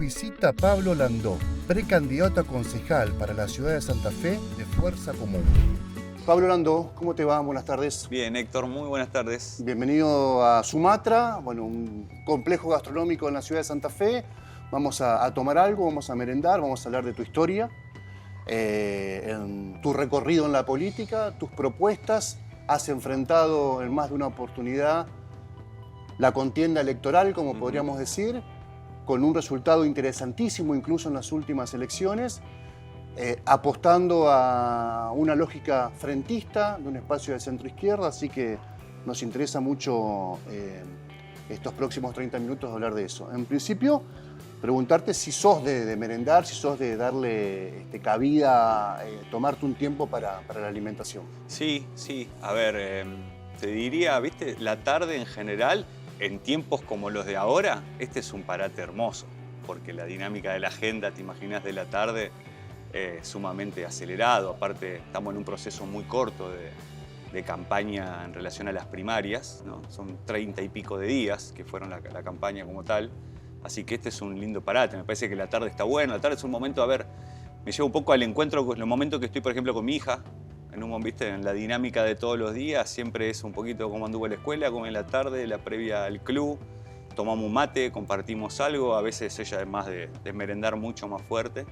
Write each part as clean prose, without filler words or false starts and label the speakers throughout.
Speaker 1: visita Pablo Landó, precandidato a concejal para la ciudad de Santa Fe de Fuerza Común. Pablo Landó, ¿cómo te va? Buenas tardes.
Speaker 2: Bien, Héctor, muy buenas tardes.
Speaker 1: Bienvenido a Sumatra, bueno, un complejo gastronómico en la ciudad de Santa Fe. Vamos a tomar algo, vamos a merendar, vamos a hablar de tu historia, en tu recorrido en la política, tus propuestas. Has enfrentado en más de una oportunidad la contienda electoral, como podríamos decir, con un resultado interesantísimo incluso en las últimas elecciones, apostando a una lógica frentista de un espacio de centro-izquierda, así que nos interesa mucho estos próximos 30 minutos hablar de eso. En principio, preguntarte si sos de merendar, si sos de darle cabida, tomarte un tiempo para la alimentación.
Speaker 2: Sí. A ver, te diría, viste, la tarde en general, en tiempos como los de ahora, este es un parate hermoso, porque la dinámica de la agenda, te imaginas, de la tarde, sumamente acelerado. Aparte, estamos en un proceso muy corto de campaña en relación a las primarias, ¿no? Son 30 y pico de días que fueron la campaña como tal. Así que este es un lindo parate. Me parece que la tarde está buena. La tarde es un momento, a ver, me lleva un poco al encuentro con los momentos que estoy, por ejemplo, con mi hija. ¿Viste? En la dinámica de todos los días, siempre es un poquito como anduvo en la escuela, como en la tarde, la previa al club. Tomamos un mate, compartimos algo. A veces ella es más de merendar mucho más fuerte.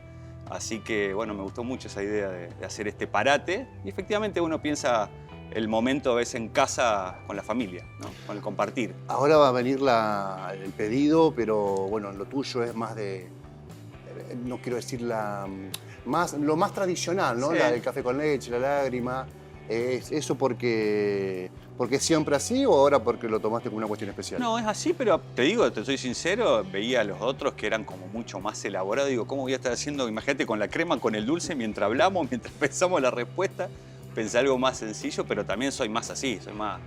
Speaker 2: Así que, bueno, me gustó mucho esa idea de hacer este parate. Y efectivamente uno piensa el momento a veces en casa con la familia, ¿no? Con el compartir.
Speaker 1: Ahora va a venir el pedido, pero bueno, lo tuyo es más no quiero decir lo más tradicional, ¿no?
Speaker 2: Sí.
Speaker 1: La del café con leche, la lágrima. ¿Es eso porque es siempre así o ahora porque lo tomaste como una cuestión especial?
Speaker 2: No, es así, pero te digo, te soy sincero, veía a los otros que eran como mucho más elaborados. Digo, ¿cómo voy a estar haciendo? Imagínate con la crema, con el dulce, mientras hablamos, mientras pensamos la respuesta. Pensé algo más sencillo, pero también soy más así, soy más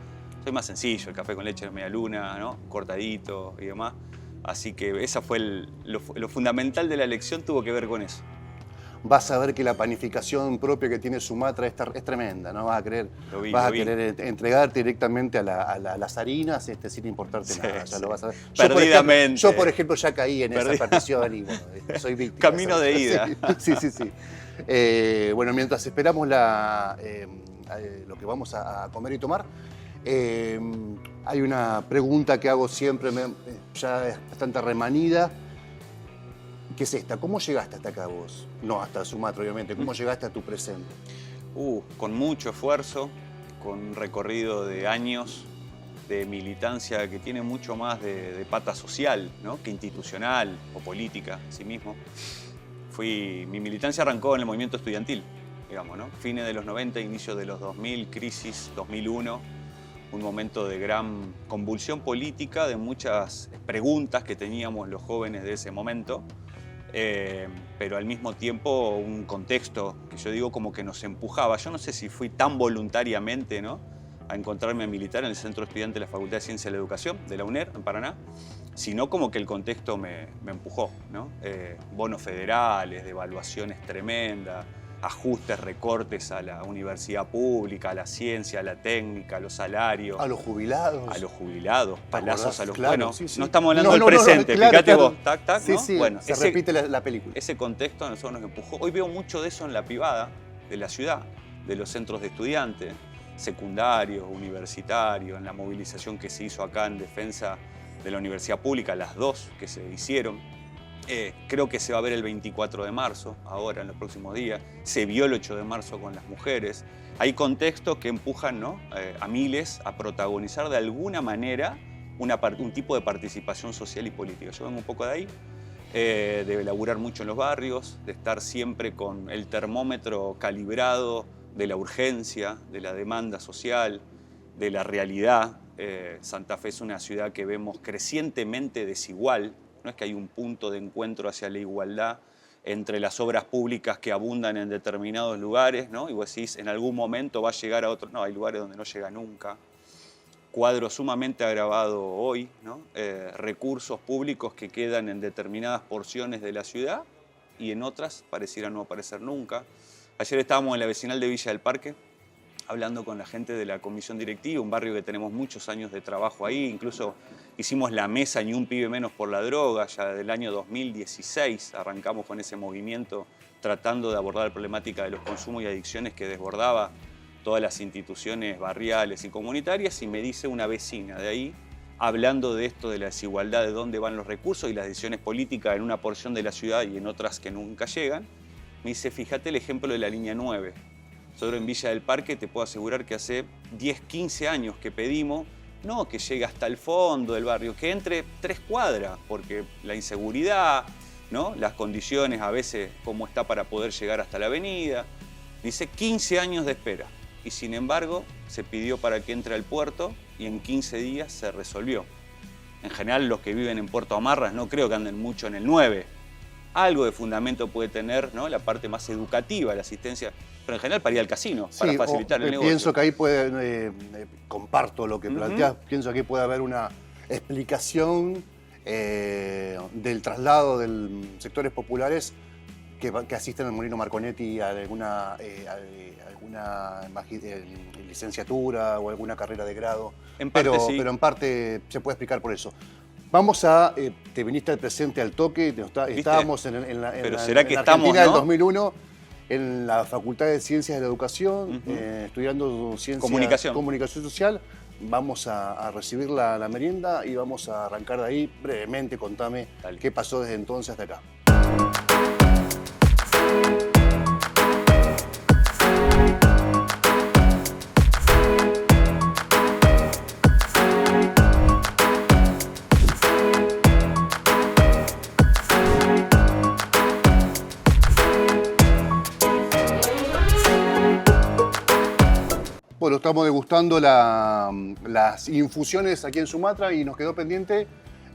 Speaker 2: sencillo. El café con leche de media luna, ¿no? Cortadito y demás. Así que esa fue lo fundamental de la elección, tuvo que ver con eso.
Speaker 1: Vas a ver que la panificación propia que tiene Sumatra es tremenda, ¿no? Vas a querer entregarte directamente a las harinas sin importarte nada, ya lo vas a ver.
Speaker 2: Perdidamente.
Speaker 1: Yo, por ejemplo, ya caí en esa partición y bueno, soy víctima.
Speaker 2: Camino de ida.
Speaker 1: Sí. Bueno, mientras esperamos lo que vamos a comer y tomar, hay una pregunta que hago siempre, ya es bastante remanida, que es esta: ¿cómo llegaste hasta acá vos? No hasta Sumatra, obviamente. ¿Cómo llegaste a tu presente?
Speaker 2: Con mucho esfuerzo, con un recorrido de años de militancia que tiene mucho más de pata social, ¿no? Que institucional o política en sí mismo. Mi militancia arrancó en el movimiento estudiantil, digamos, ¿no? Fines de los 90, inicio de los 2000, crisis 2001, un momento de gran convulsión política, de muchas preguntas que teníamos los jóvenes de ese momento. Pero al mismo tiempo un contexto que yo digo como que nos empujaba. Yo no sé si fui tan voluntariamente, ¿no?, a encontrarme a militar en el Centro Estudiante de la Facultad de Ciencia de la Educación de la UNER, en Paraná, sino como que el contexto me empujó, ¿no? Bonos federales, devaluaciones tremendas, ajustes, recortes a la universidad pública, a la ciencia, a la técnica, a los salarios.
Speaker 1: A los jubilados.
Speaker 2: A los jubilados, palazos a los...
Speaker 1: Claro,
Speaker 2: bueno,
Speaker 1: sí.
Speaker 2: No estamos hablando del presente,
Speaker 1: claro,
Speaker 2: fíjate
Speaker 1: claro.
Speaker 2: vos, tac,
Speaker 1: sí,
Speaker 2: ¿no?
Speaker 1: Sí,
Speaker 2: bueno,
Speaker 1: se repite la película.
Speaker 2: Ese contexto a nosotros nos empujó. Hoy veo mucho de eso en la privada de la ciudad, de los centros de estudiantes, secundarios, universitarios, en la movilización que se hizo acá en defensa de la universidad pública, las dos que se hicieron. Creo que se va a ver el 24 de marzo, ahora en los próximos días. Se vio el 8 de marzo con las mujeres. Hay contextos que empujan, ¿no?, a miles a protagonizar de alguna manera un tipo de participación social y política. Yo vengo un poco de ahí, de laburar mucho en los barrios, de estar siempre con el termómetro calibrado de la urgencia, de la demanda social, de la realidad. Santa Fe es una ciudad que vemos crecientemente desigual. No es que hay un punto de encuentro hacia la igualdad entre las obras públicas que abundan en determinados lugares, ¿no? Y vos decís, en algún momento va a llegar a otros. No, hay lugares donde no llega nunca. Cuadro sumamente agravado hoy, ¿no? Recursos públicos que quedan en determinadas porciones de la ciudad y en otras pareciera no aparecer nunca. Ayer estábamos en la vecinal de Villa del Parque, hablando con la gente de la comisión directiva, un barrio que tenemos muchos años de trabajo ahí, incluso hicimos la mesa Ni un pibe menos por la droga, ya del año 2016 arrancamos con ese movimiento tratando de abordar la problemática de los consumos y adicciones que desbordaba todas las instituciones barriales y comunitarias, y me dice una vecina de ahí, hablando de esto de la desigualdad, de dónde van los recursos y las decisiones políticas en una porción de la ciudad y en otras que nunca llegan, me dice, fíjate el ejemplo de la línea 9. Nosotros en Villa del Parque te puedo asegurar que hace 10, 15 años que pedimos, no que llegue hasta el fondo del barrio, que entre 3 cuadras, porque la inseguridad, ¿no? Las condiciones a veces, cómo está para poder llegar hasta la avenida. Dice 15 años de espera. Y sin embargo, se pidió para que entre al puerto y en 15 días se resolvió. En general, los que viven en Puerto Amarras no creo que anden mucho en el 9. Algo de fundamento puede tener, ¿no? La parte más educativa, la asistencia, pero en general para ir al casino, para facilitar el negocio.
Speaker 1: Pienso que ahí puede, comparto lo que planteas, pienso que ahí puede haber una explicación del traslado de sectores populares que asisten al Molino Marconetti a alguna licenciatura o alguna carrera de grado.
Speaker 2: En parte sí.
Speaker 1: Pero en parte se puede explicar por eso. Vamos a... te viniste al presente al toque, estábamos en la Argentina del 2001, en la Facultad de Ciencias de la Educación, estudiando comunicación social. Vamos a recibir la merienda y vamos a arrancar de ahí. Brevemente, contame qué pasó desde entonces hasta acá. Bueno, estamos degustando las infusiones aquí en Sumatra y nos quedó pendiente,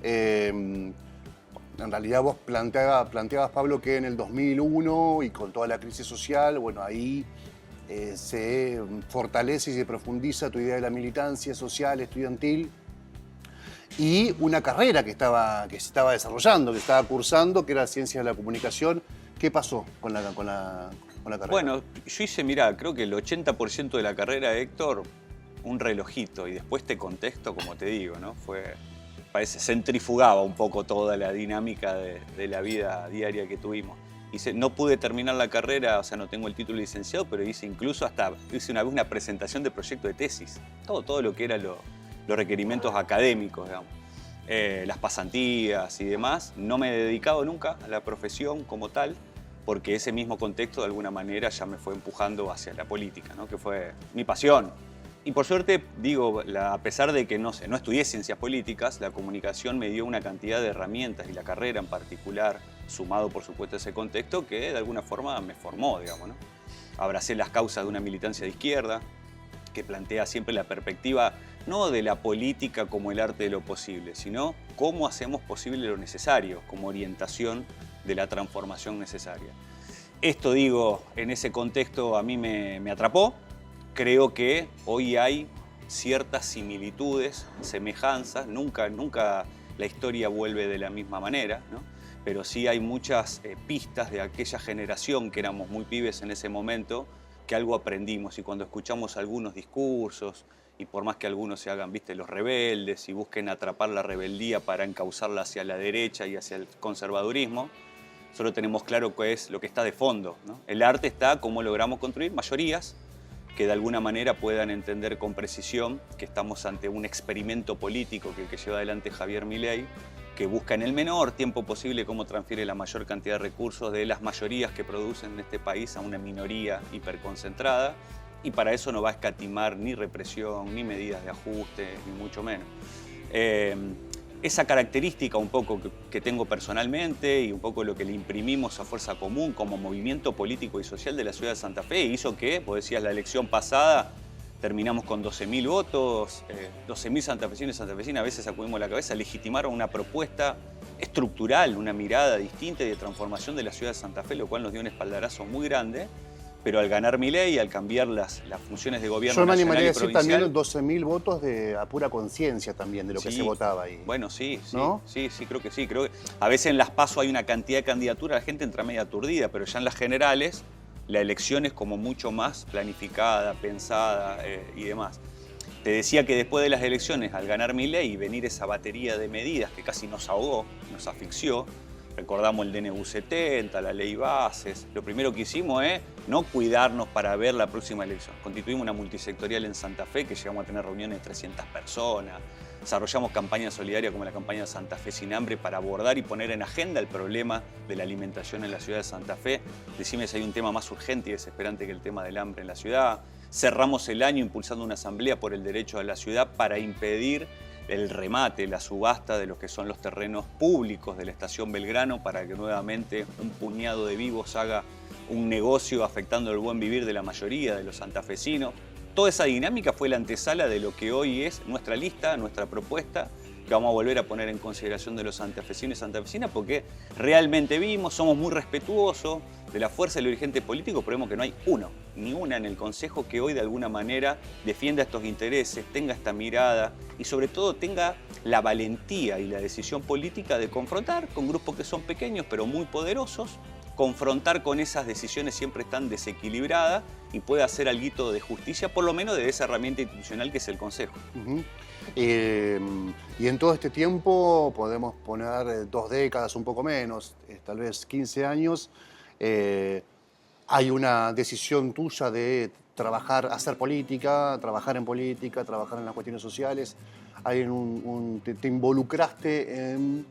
Speaker 1: en realidad vos planteabas, Pablo, que en el 2001 y con toda la crisis social, bueno, ahí se fortalece y se profundiza tu idea de la militancia social, estudiantil, y una carrera que se estaba desarrollando, que estaba cursando, que era Ciencias de la Comunicación. ¿Qué pasó con la carrera?
Speaker 2: Bueno, yo hice, mirá, creo que el 80% de la carrera, Héctor, un relojito, y después te contesto, como te digo, ¿no? Parece, centrifugaba un poco toda la dinámica de la vida diaria que tuvimos. No pude terminar la carrera, o sea, no tengo el título de licenciado, pero hice una vez una presentación de proyecto de tesis. Todo lo que eran los requerimientos académicos, digamos. Las pasantías y demás. No me he dedicado nunca a la profesión como tal, porque ese mismo contexto de alguna manera ya me fue empujando hacia la política, ¿no? Que fue mi pasión. Y por suerte, digo, a pesar de que no estudié ciencias políticas, la comunicación me dio una cantidad de herramientas, y la carrera en particular, sumado por supuesto a ese contexto, que de alguna forma me formó, digamos, ¿no? Abracé las causas de una militancia de izquierda, que plantea siempre la perspectiva no de la política como el arte de lo posible, sino cómo hacemos posible lo necesario, como orientación de la transformación necesaria. Esto, digo, en ese contexto a mí me atrapó. Creo que hoy hay ciertas similitudes, semejanzas. Nunca la historia vuelve de la misma manera, ¿no? Pero sí hay muchas pistas de aquella generación que éramos muy pibes en ese momento, que algo aprendimos. Y cuando escuchamos algunos discursos, y por más que algunos se hagan, viste, los rebeldes y busquen atrapar la rebeldía para encauzarla hacia la derecha y hacia el conservadurismo, solo tenemos claro qué es lo que está de fondo, ¿no? El arte está cómo logramos construir mayorías que de alguna manera puedan entender con precisión que estamos ante un experimento político que lleva adelante Javier Milei, que busca en el menor tiempo posible cómo transfiere la mayor cantidad de recursos de las mayorías que producen en este país a una minoría hiperconcentrada, y para eso no va a escatimar ni represión, ni medidas de ajuste, ni mucho menos. Esa característica un poco que tengo personalmente y un poco lo que le imprimimos a Fuerza Común como movimiento político y social de la ciudad de Santa Fe hizo que, vos decías, la elección pasada terminamos con 12.000 votos, 12.000 santafesinos y santafesinas, a veces sacudimos la cabeza, legitimaron una propuesta estructural, una mirada distinta y de transformación de la ciudad de Santa Fe, lo cual nos dio un espaldarazo muy grande. Pero al ganar Milei, al cambiar las funciones de gobierno nacional y provincial... Yo me animaría a decir también 12.000 votos a pura conciencia también de lo que se votaba ahí. Bueno, sí,
Speaker 1: ¿no?
Speaker 2: Sí, creo que sí. Creo que a veces en las PASO hay una cantidad de candidaturas, la gente entra media aturdida, pero ya en las generales la elección es como mucho más planificada, pensada y demás. Te decía que después de las elecciones, al ganar Milei y venir esa batería de medidas que casi nos ahogó, nos asfixió, recordamos el DNU 70, la ley bases, lo primero que hicimos es no cuidarnos para ver la próxima elección. Constituimos una multisectorial en Santa Fe que llegamos a tener reuniones de 300 personas, desarrollamos campañas solidarias como la campaña Santa Fe Sin Hambre para abordar y poner en agenda el problema de la alimentación en la ciudad de Santa Fe. Decime si hay un tema más urgente y desesperante que el tema del hambre en la ciudad. Cerramos el año impulsando una asamblea por el derecho a la ciudad para impedir el remate, la subasta de lo que son los terrenos públicos de la estación Belgrano para que nuevamente un puñado de vivos haga un negocio afectando el buen vivir de la mayoría de los santafesinos. Toda esa dinámica fue la antesala de lo que hoy es nuestra lista, nuestra propuesta, que vamos a volver a poner en consideración de los santafesinos y santafesinas, porque realmente vimos, somos muy respetuosos de la fuerza del dirigente político, pero vemos que no hay uno, ni una en el Consejo que hoy de alguna manera defienda estos intereses, tenga esta mirada y sobre todo tenga la valentía y la decisión política de confrontar con grupos que son pequeños pero muy poderosos, confrontar con esas decisiones siempre tan desequilibradas y puede hacer algo de justicia, por lo menos de esa herramienta institucional que es el Consejo.
Speaker 1: Y en todo este tiempo, podemos poner 2 décadas, un poco menos, tal vez 15 años, hay una decisión tuya de trabajar, hacer política, trabajar en política, trabajar en las cuestiones sociales. Te involucraste en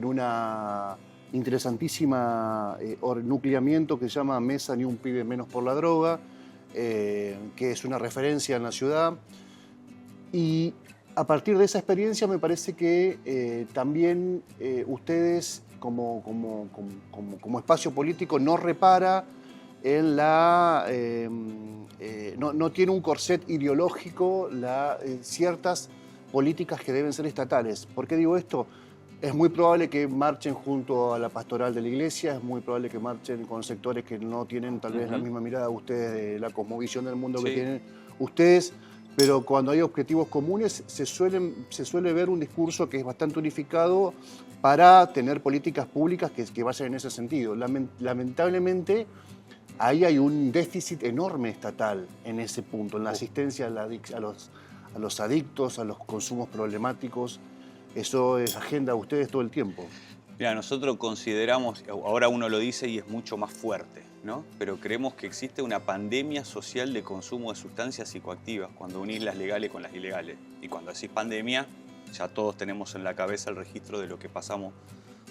Speaker 1: una interesantísima nucleamiento que se llama Mesa Ni un Pibe Menos por la Droga, que es una referencia en la ciudad. Y a partir de esa experiencia me parece que también ustedes como espacio político no repara en no tiene un corset ideológico ciertas políticas que deben ser estatales. ¿Por qué digo esto? Es muy probable que marchen junto a la pastoral de la iglesia, es muy probable que marchen con sectores que no tienen tal vez la misma mirada de ustedes, de la cosmovisión del mundo que tienen ustedes, pero cuando hay objetivos comunes se suele ver un discurso que es bastante unificado para tener políticas públicas que vayan en ese sentido. Lamentablemente, ahí hay un déficit enorme estatal en ese punto, en la asistencia a los adictos, a los consumos problemáticos. Eso es agenda de ustedes todo el tiempo.
Speaker 2: Mira, nosotros consideramos, ahora uno lo dice y es mucho más fuerte, ¿no? Pero creemos que existe una pandemia social de consumo de sustancias psicoactivas cuando unís las legales con las ilegales. Y cuando decís pandemia, ya todos tenemos en la cabeza el registro de lo que pasamos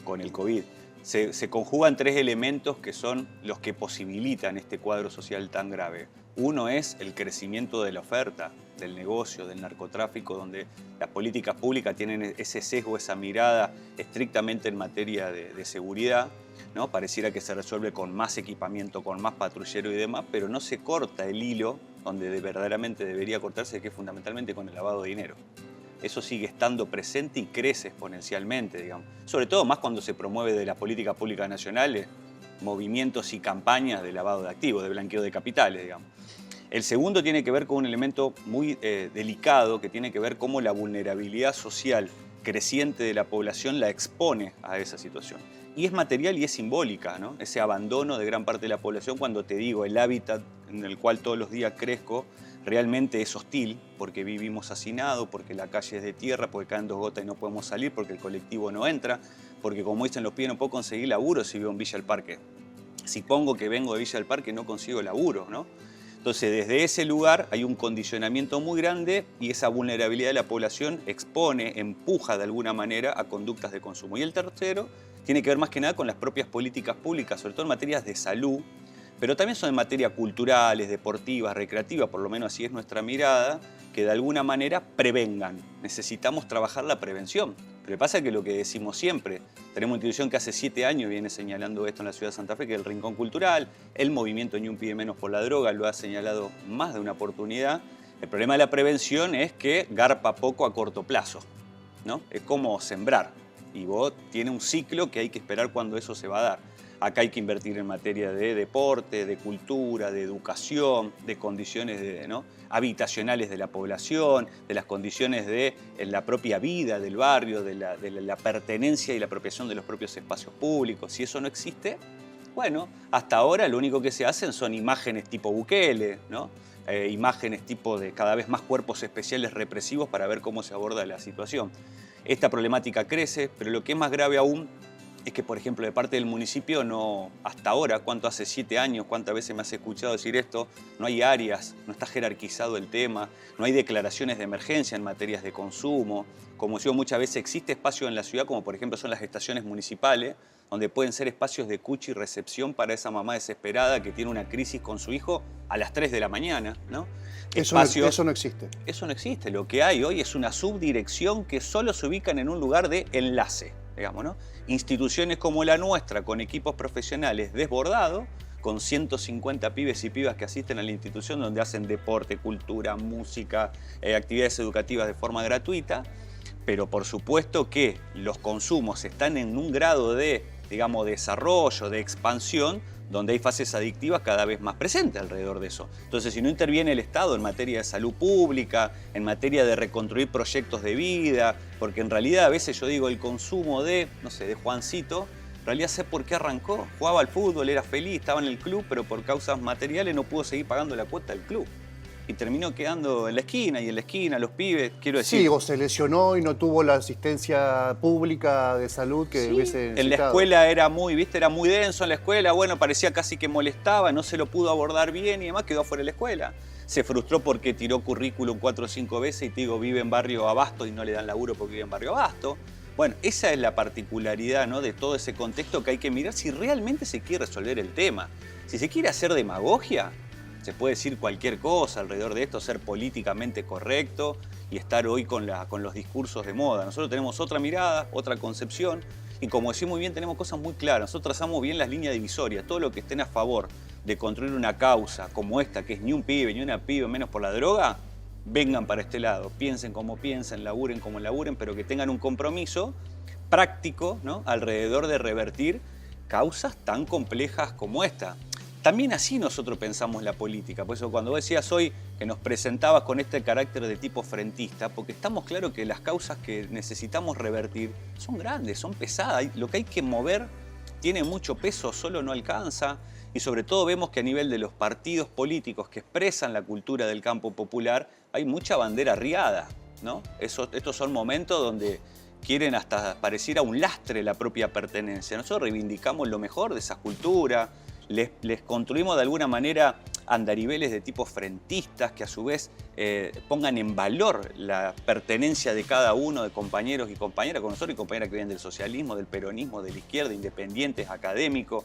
Speaker 2: con el COVID. Se conjugan 3 elementos que son los que posibilitan este cuadro social tan grave. Uno es el crecimiento de la oferta, del negocio, del narcotráfico, donde las políticas públicas tienen ese sesgo, esa mirada estrictamente en materia de seguridad, ¿no? Pareciera que se resuelve con más equipamiento, con más patrullero y demás, pero no se corta el hilo donde verdaderamente debería cortarse, que es fundamentalmente con el lavado de dinero. Eso sigue estando presente y crece exponencialmente, digamos. Sobre todo más cuando se promueve de las políticas públicas nacionales movimientos y campañas de lavado de activos, de blanqueo de capitales, digamos. El segundo tiene que ver con un elemento muy delicado, que tiene que ver cómo la vulnerabilidad social creciente de la población la expone a esa situación. Y es material y es simbólica, ¿no? Ese abandono de gran parte de la población, cuando te digo, el hábitat en el cual todos los días crezco, realmente es hostil, porque vivimos hacinados, porque la calle es de tierra, porque caen 2 gotas y no podemos salir, porque el colectivo no entra, porque como dicen los pibes, no puedo conseguir laburo si vivo en Villa del Parque. Si pongo que vengo de Villa del Parque, no consigo laburo, ¿no? Entonces, desde ese lugar hay un condicionamiento muy grande y esa vulnerabilidad de la población expone, empuja de alguna manera a conductas de consumo. Y el tercero tiene que ver más que nada con las propias políticas públicas, sobre todo en materias de salud, pero también son en materia culturales, deportivas, recreativas, por lo menos así es nuestra mirada, que de alguna manera prevengan. Necesitamos trabajar la prevención. Pero pasa que lo que decimos siempre, tenemos una institución que hace 7 años viene señalando esto en la ciudad de Santa Fe, que es el Rincón Cultural, el movimiento Ni un Pibe Menos por la Droga lo ha señalado más de una oportunidad. El problema de la prevención es que garpa poco a corto plazo, ¿no? Es como sembrar, y vos tiene un ciclo que hay que esperar cuando eso se va a dar. Acá hay que invertir en materia de deporte, de cultura, de educación, de condiciones ¿no? habitacionales de la población, de las condiciones de la propia vida del barrio, de la pertenencia y la apropiación de los propios espacios públicos. Si eso no existe, Bueno, hasta ahora lo único que se hacen son imágenes tipo Bukele, ¿no? Imágenes tipo de cada vez más cuerpos especiales represivos para ver cómo se aborda la situación. Esta problemática crece, pero lo que es más grave aún es que, por ejemplo, de parte del municipio, no, hasta ahora, ¿cuánto hace 7 años? ¿Cuántas veces me has escuchado decir esto? No hay áreas, no está jerarquizado el tema, no hay declaraciones de emergencia en materias de consumo. Como digo, muchas veces existe espacio en la ciudad, como por ejemplo son las estaciones municipales, donde pueden ser espacios de cuchi y recepción para esa mamá desesperada que tiene una crisis con su hijo a las 3 de la mañana, ¿no?
Speaker 1: Eso no existe.
Speaker 2: Eso no existe. Lo que hay hoy es una subdirección que solo se ubican en un lugar de enlace, digamos, ¿no? Instituciones como la nuestra, con equipos profesionales desbordados, con 150 pibes y pibas que asisten a la institución donde hacen deporte, cultura, música, actividades educativas de forma gratuita, pero por supuesto que los consumos están en un grado de, digamos, desarrollo, de expansión, donde hay fases adictivas cada vez más presentes alrededor de eso. Entonces, si no interviene el Estado en materia de salud pública, en materia de reconstruir proyectos de vida, porque en realidad a veces yo digo el consumo de, no sé, de Juancito, en realidad sé por qué arrancó. Jugaba al fútbol, era feliz, estaba en el club, pero por causas materiales no pudo seguir pagando la cuota del club. Y terminó quedando en la esquina, y en la esquina los pibes, quiero decir...
Speaker 1: Sí, o se lesionó y no tuvo la asistencia pública de salud que hubiese necesitado.
Speaker 2: En la escuela era muy, ¿viste? Era muy denso en la escuela, bueno, parecía casi que molestaba, no se lo pudo abordar bien y demás, quedó fuera de la escuela. Se frustró porque tiró currículum 4 o 5 veces y te digo, vive en barrio Abasto y no le dan laburo porque vive en barrio Abasto. Bueno, esa es la particularidad, ¿no?, de todo ese contexto que hay que mirar si realmente se quiere resolver el tema. Si se quiere hacer demagogia, se puede decir cualquier cosa alrededor de esto, ser políticamente correcto y estar hoy con los discursos de moda. Nosotros tenemos otra mirada, otra concepción y como decís muy bien, tenemos cosas muy claras. Nosotros trazamos bien las líneas divisorias. Todo lo que estén a favor de construir una causa como esta, que es ni un pibe, ni una pibe menos por la droga, vengan para este lado. Piensen como piensen, laburen como laburen, pero que tengan un compromiso práctico, ¿no?, alrededor de revertir causas tan complejas como esta. También así nosotros pensamos la política. Por eso cuando vos decías hoy que nos presentabas con este carácter de tipo frentista, porque estamos claros que las causas que necesitamos revertir son grandes, son pesadas. Lo que hay que mover tiene mucho peso, solo no alcanza. Y sobre todo vemos que a nivel de los partidos políticos que expresan la cultura del campo popular, hay mucha bandera arriada, ¿no? Estos son momentos donde quieren hasta pareciera un lastre la propia pertenencia. Nosotros reivindicamos lo mejor de esa cultura, les construimos de alguna manera andariveles de tipo frentistas que a su vez pongan en valor la pertenencia de cada uno de compañeros y compañeras con nosotros y compañeras que vienen del socialismo, del peronismo, de la izquierda, independientes, académicos.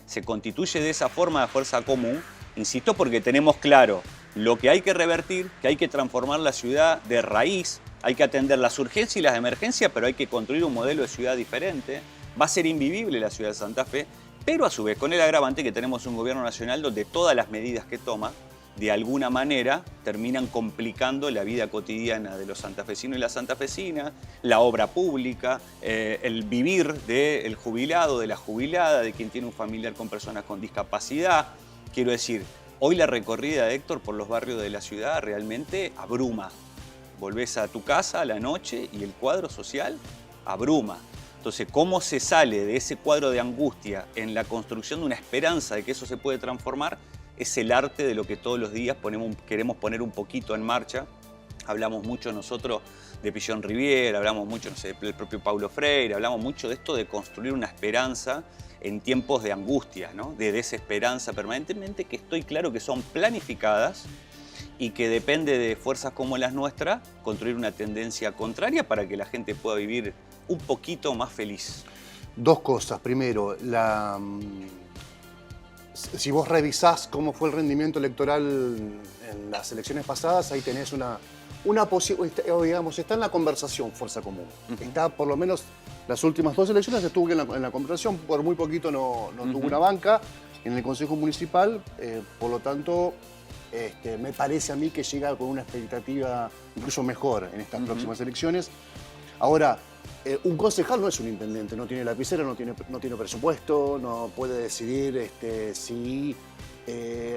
Speaker 2: Se constituye de esa forma de fuerza común, insisto, porque tenemos claro lo que hay que revertir, que hay que transformar la ciudad de raíz, hay que atender las urgencias y las emergencias, pero hay que construir un modelo de ciudad diferente. Va a ser invivible la ciudad de Santa Fe, pero a su vez con el agravante que tenemos un gobierno nacional donde todas las medidas que toma de alguna manera terminan complicando la vida cotidiana de los santafesinos y las santafesinas, la obra pública, el vivir del jubilado, de la jubilada, de quien tiene un familiar con personas con discapacidad. Quiero decir, hoy la recorrida de Héctor por los barrios de la ciudad realmente abruma. Volvés a tu casa a la noche y el cuadro social abruma. Entonces, ¿cómo se sale de ese cuadro de angustia en la construcción de una esperanza de que eso se puede transformar? Es el arte de lo que todos los días queremos poner un poquito en marcha. Hablamos mucho nosotros de Pillon Rivière, hablamos mucho, no sé, del propio Paulo Freire, hablamos mucho de esto de construir una esperanza en tiempos de angustia, ¿no?, de desesperanza permanentemente, que estoy claro que son planificadas y que depende de fuerzas como las nuestras construir una tendencia contraria para que la gente pueda vivir un poquito más feliz.
Speaker 1: Dos cosas. Primero, si vos revisás cómo fue el rendimiento electoral en las elecciones pasadas, ahí tenés digamos, está en la conversación Fuerza Común. Está, por lo menos, las últimas 2 elecciones estuvo en la conversación, por muy poquito no tuvo una banca en el Consejo Municipal, por lo tanto, me parece a mí que llega con una expectativa incluso mejor en estas próximas elecciones. Ahora, un concejal no es un intendente, no tiene lapicera, no tiene presupuesto, no puede decidir si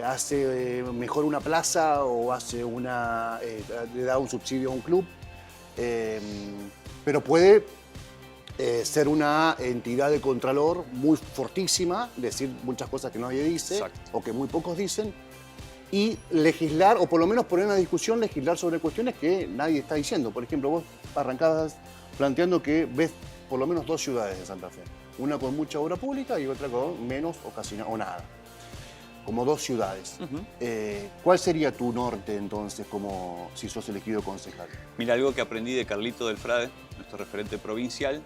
Speaker 1: hace mejor una plaza o le da un subsidio a un club, pero puede ser una entidad de contralor muy fortísima, decir muchas cosas que nadie dice.
Speaker 2: Exacto.
Speaker 1: O que muy pocos dicen, y legislar, o por lo menos poner en la discusión, legislar sobre cuestiones que nadie está diciendo. Por ejemplo, vos arrancabas planteando que ves por lo menos 2 ciudades de Santa Fe. Una con mucha obra pública y otra con menos o casi o nada. Como 2 ciudades. ¿Cuál sería tu norte entonces, como si sos elegido concejal?
Speaker 2: Mira, algo que aprendí de Carlito del Frade, nuestro referente provincial,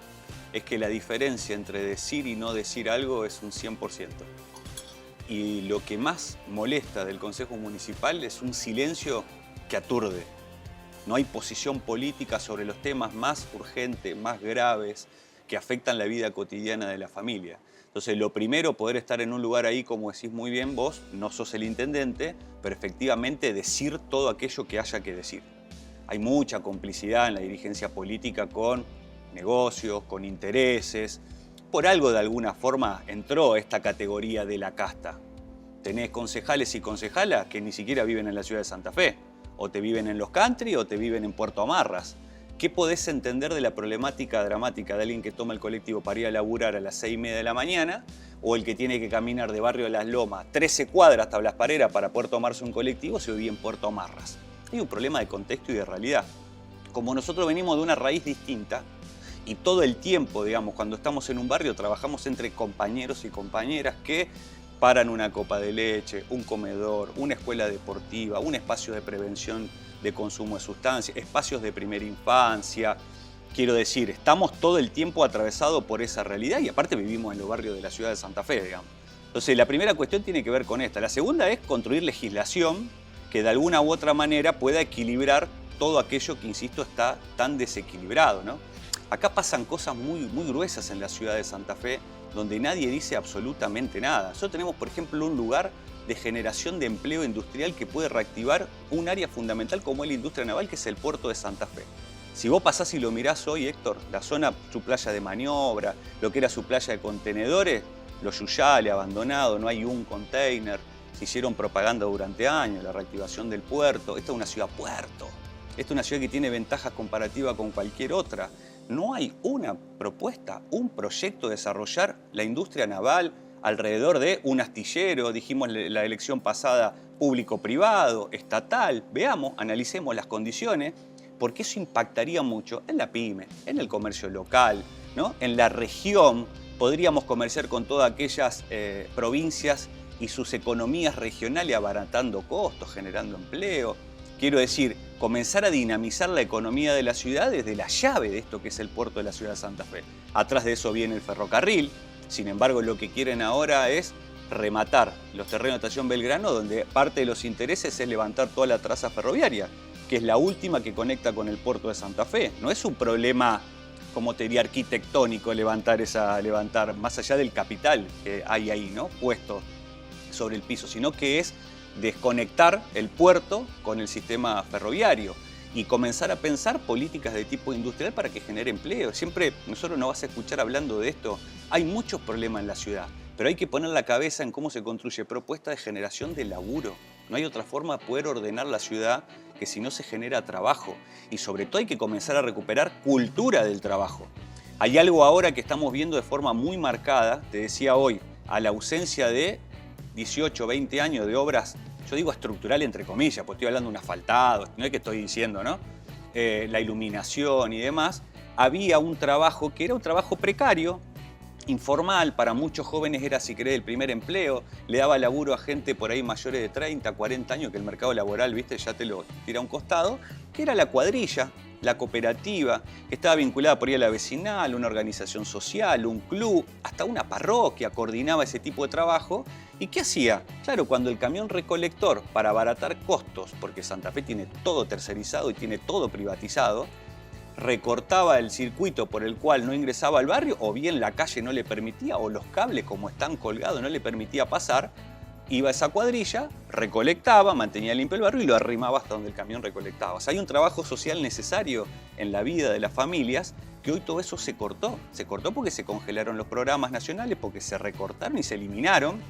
Speaker 2: es que la diferencia entre decir y no decir algo es un 100%. Y lo que más molesta del Consejo Municipal es un silencio que aturde. No hay posición política sobre los temas más urgentes, más graves, que afectan la vida cotidiana de la familia. Entonces, lo primero, poder estar en un lugar ahí, como decís muy bien vos, no sos el intendente, pero efectivamente decir todo aquello que haya que decir. Hay mucha complicidad en la dirigencia política con negocios, con intereses. Por algo, de alguna forma, entró esta categoría de la casta. Tenés concejales y concejalas que ni siquiera viven en la ciudad de Santa Fe. O te viven en los country o te viven en Puerto Amarras. ¿Qué podés entender de la problemática dramática de alguien que toma el colectivo para ir a laburar a las 6:30 de la mañana o el que tiene que caminar de Barrio de las Lomas 13 cuadras hasta Blas Parera para poder tomarse un colectivo si vive en Puerto Amarras? Hay un problema de contexto y de realidad. Como nosotros venimos de una raíz distinta y todo el tiempo, digamos, cuando estamos en un barrio trabajamos entre compañeros y compañeras que paran una copa de leche, un comedor, una escuela deportiva, un espacio de prevención de consumo de sustancias, espacios de primera infancia. Quiero decir, estamos todo el tiempo atravesados por esa realidad y aparte vivimos en los barrios de la ciudad de Santa Fe, digamos. Entonces, la primera cuestión tiene que ver con esta. La segunda es construir legislación que de alguna u otra manera pueda equilibrar todo aquello que, insisto, está tan desequilibrado, ¿no? Acá pasan cosas muy gruesas en la ciudad de Santa Fe donde nadie dice absolutamente nada. Nosotros tenemos, por ejemplo, un lugar de generación de empleo industrial que puede reactivar un área fundamental como es la industria naval, que es el puerto de Santa Fe. Si vos pasás y lo mirás hoy, Héctor, la zona, su playa de maniobra, lo que era su playa de contenedores, los Yuyales, abandonado, no hay un container, se hicieron propaganda durante años, la reactivación del puerto. Esta es una ciudad puerto, esta es una ciudad que tiene ventajas comparativas con cualquier otra. No hay una propuesta, un proyecto de desarrollar la industria naval alrededor de un astillero, dijimos la elección pasada, público-privado, estatal. Veamos, analicemos las condiciones, porque eso impactaría mucho en la pyme, en el comercio local, ¿no? En la región. Podríamos comerciar con todas aquellas provincias y sus economías regionales abaratando costos, generando empleo. Quiero decir, comenzar a dinamizar la economía de la ciudad desde la llave de esto que es el puerto de la ciudad de Santa Fe. Atrás de eso viene el ferrocarril. Sin embargo, lo que quieren ahora es rematar los terrenos de Estación Belgrano, donde parte de los intereses es levantar toda la traza ferroviaria, que es la última que conecta con el puerto de Santa Fe. No es un problema, como te diría, arquitectónico levantar más allá del capital que hay ahí, ¿no? Puesto sobre el piso, sino que es desconectar el puerto con el sistema ferroviario y comenzar a pensar políticas de tipo industrial para que genere empleo. Siempre nosotros nos vas a escuchar hablando de esto. Hay muchos problemas en la ciudad, pero hay que poner la cabeza en cómo se construye propuesta de generación de laburo. No hay otra forma de poder ordenar la ciudad que si no se genera trabajo. Y sobre todo hay que comenzar a recuperar cultura del trabajo. Hay algo ahora que estamos viendo de forma muy marcada, te decía hoy, a la ausencia de 18, 20 años de obras, yo digo estructural entre comillas, pues estoy hablando de un asfaltado, no es que estoy diciendo, ¿no? La iluminación y demás. Había un trabajo que era un trabajo precario, informal, para muchos jóvenes era, si querés, el primer empleo, le daba laburo a gente por ahí mayores de 30, 40 años, que el mercado laboral, viste, ya te lo tira a un costado, que era la cuadrilla, la cooperativa, que estaba vinculada por ahí a la vecinal, una organización social, un club, hasta una parroquia coordinaba ese tipo de trabajo. ¿Y qué hacía? Claro, cuando el camión recolector, para abaratar costos, porque Santa Fe tiene todo tercerizado y tiene todo privatizado, recortaba el circuito por el cual no ingresaba al barrio, o bien la calle no le permitía, o los cables como están colgados no le permitía pasar, iba a esa cuadrilla, recolectaba, mantenía limpio el barrio y lo arrimaba hasta donde el camión recolectaba. O sea, hay un trabajo social necesario en la vida de las familias que hoy todo eso se cortó. Se cortó porque se congelaron los programas nacionales, porque se recortaron y se eliminaron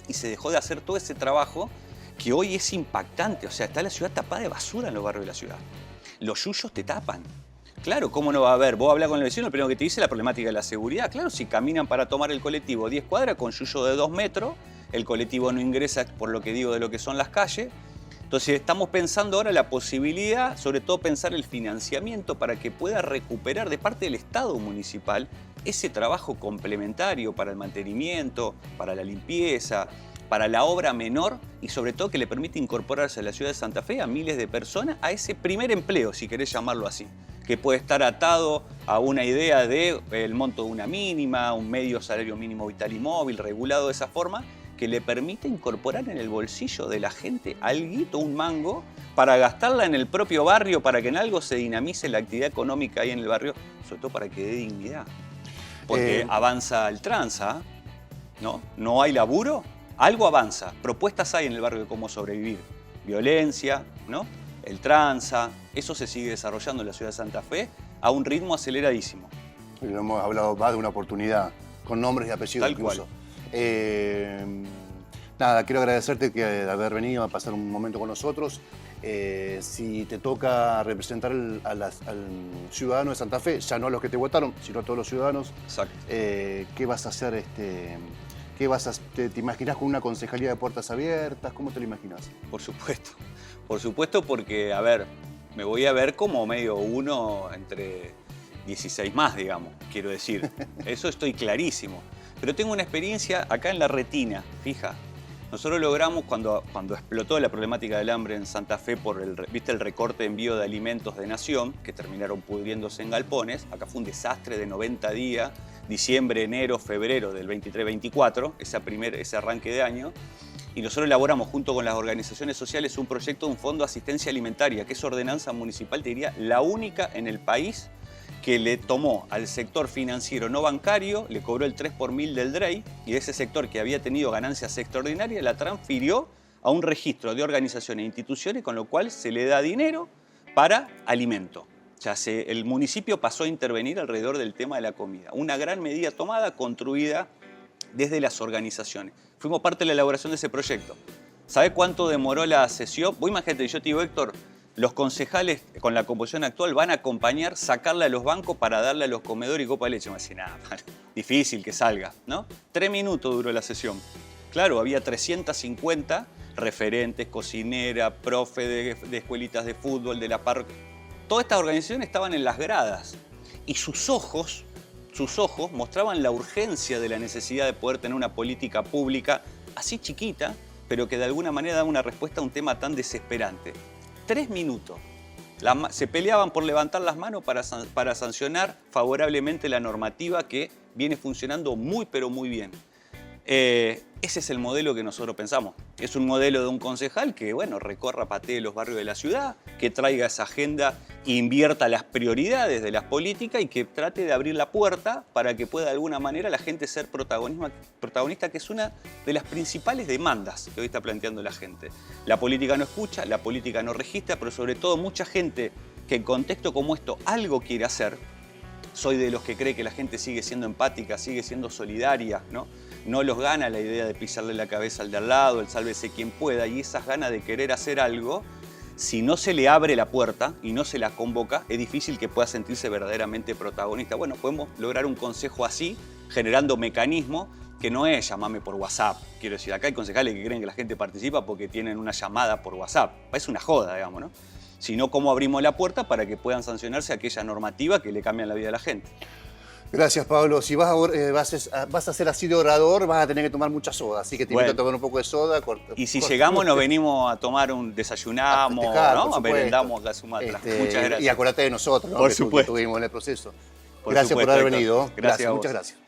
Speaker 2: y se dejó de hacer todo ese trabajo que hoy es impactante. O sea, está la ciudad tapada de basura en los barrios de la ciudad. Los yuyos te tapan. Claro, ¿cómo no va a haber? Vos hablás con el vecino, el primero que te dice es la problemática de la seguridad. Claro, si caminan para tomar el colectivo 10 cuadras con yuyo de 2 metros, el colectivo no ingresa, por lo que digo, de lo que son las calles. Entonces estamos pensando ahora la posibilidad, sobre todo pensar el financiamiento para que pueda recuperar de parte del Estado municipal ese trabajo complementario para el mantenimiento, para la limpieza, para la obra menor y sobre todo que le permite incorporarse a la ciudad de Santa Fe a miles de personas a ese primer empleo, si querés llamarlo así, que puede estar atado a una idea del monto de una mínima, un medio salario mínimo vital y móvil, regulado de esa forma, que le permite incorporar en el bolsillo de la gente alguito, un mango, para gastarla en el propio barrio, para que en algo se dinamice la actividad económica ahí en el barrio, sobre todo para que dé dignidad. Porque avanza el tranza, ¿no? No hay laburo, algo avanza. Propuestas hay en el barrio de cómo sobrevivir. Violencia, ¿no? El tranza, eso se sigue desarrollando en la ciudad de Santa Fe a un ritmo aceleradísimo.
Speaker 1: Lo hemos hablado más de una oportunidad, con nombres y apellidos
Speaker 2: Tal
Speaker 1: incluso.
Speaker 2: cual.
Speaker 1: Nada, quiero agradecerte de haber venido a pasar un momento con nosotros. Si te toca representar al ciudadano de Santa Fe, ya no a los que te votaron, sino a todos los ciudadanos,
Speaker 2: Exacto.
Speaker 1: ¿qué vas a hacer? ¿Te imaginas con una concejalía de puertas abiertas? ¿Cómo te lo imaginas?
Speaker 2: Por supuesto porque, a ver, me voy a ver como medio uno entre 16 más, digamos, quiero decir. Eso estoy clarísimo. Pero tengo una experiencia acá en la retina, fija. Nosotros logramos, cuando explotó la problemática del hambre en Santa Fe por el recorte de envío de alimentos de Nación, que terminaron pudriéndose en galpones, acá fue un desastre de 90 días, diciembre, enero, febrero del 23-24, ese arranque de año, y nosotros elaboramos junto con las organizaciones sociales un proyecto de un fondo de asistencia alimentaria, que es ordenanza municipal, te diría, la única en el país que le tomó al sector financiero no bancario, le cobró el 3 por 1000 del DREI, y de ese sector que había tenido ganancias extraordinarias la transfirió a un registro de organizaciones e instituciones, con lo cual se le da dinero para alimento. El municipio pasó a intervenir alrededor del tema de la comida. Una gran medida tomada, construida desde las organizaciones. Fuimos parte de la elaboración de ese proyecto. ¿Sabe cuánto demoró la sesión? Vos imagínate, yo te digo, Héctor, los concejales con la composición actual van a acompañar, sacarle a los bancos para darle a los comedores y copa de leche. Me decía, nada, difícil que salga, ¿no? 3 minutos duró la sesión. Claro, había 350 referentes, cocinera, profe de escuelitas de fútbol, de la parroquia. Todas estas organizaciones estaban en las gradas y sus ojos mostraban la urgencia de la necesidad de poder tener una política pública así chiquita, pero que de alguna manera daba una respuesta a un tema tan desesperante. 3 minutos. Se peleaban por levantar las manos para sancionar favorablemente la normativa que viene funcionando muy, pero muy bien. Ese es el modelo que nosotros pensamos. Es un modelo de un concejal que, bueno, recorra, patee los barrios de la ciudad, que traiga esa agenda e invierta las prioridades de las políticas y que trate de abrir la puerta para que pueda de alguna manera la gente ser protagonista, que es una de las principales demandas que hoy está planteando la gente. La política no escucha, la política no registra, pero sobre todo mucha gente que en contexto como esto algo quiere hacer. Soy de los que cree que la gente sigue siendo empática, sigue siendo solidaria, ¿no? No los gana la idea de pisarle la cabeza al de al lado, el sálvese quien pueda, y esas ganas de querer hacer algo, si no se le abre la puerta y no se la convoca, es difícil que pueda sentirse verdaderamente protagonista. Bueno, podemos lograr un consejo así, generando mecanismos que no es llamarme por WhatsApp. Quiero decir, acá hay concejales que creen que la gente participa porque tienen una llamada por WhatsApp. Es una joda, digamos, ¿no? Sino cómo abrimos la puerta para que puedan sancionarse aquella normativa que le cambian la vida a la gente.
Speaker 1: Gracias, Pablo. Si vas a ser así de orador, vas a tener que tomar mucha soda, así que te invito a tomar un poco de soda.
Speaker 2: Y si llegamos, nos venimos a tomar desayunamos,
Speaker 1: festejar,
Speaker 2: ¿no? Merendamos la Sumatra. Muchas gracias.
Speaker 1: Y acuérdate de nosotros, ¿no?
Speaker 2: Por
Speaker 1: que
Speaker 2: supuesto.
Speaker 1: estuvimos en el proceso.
Speaker 2: Por
Speaker 1: Gracias
Speaker 2: supuesto,
Speaker 1: por haber
Speaker 2: Héctor.
Speaker 1: venido.
Speaker 2: Gracias a vos.
Speaker 1: Muchas gracias.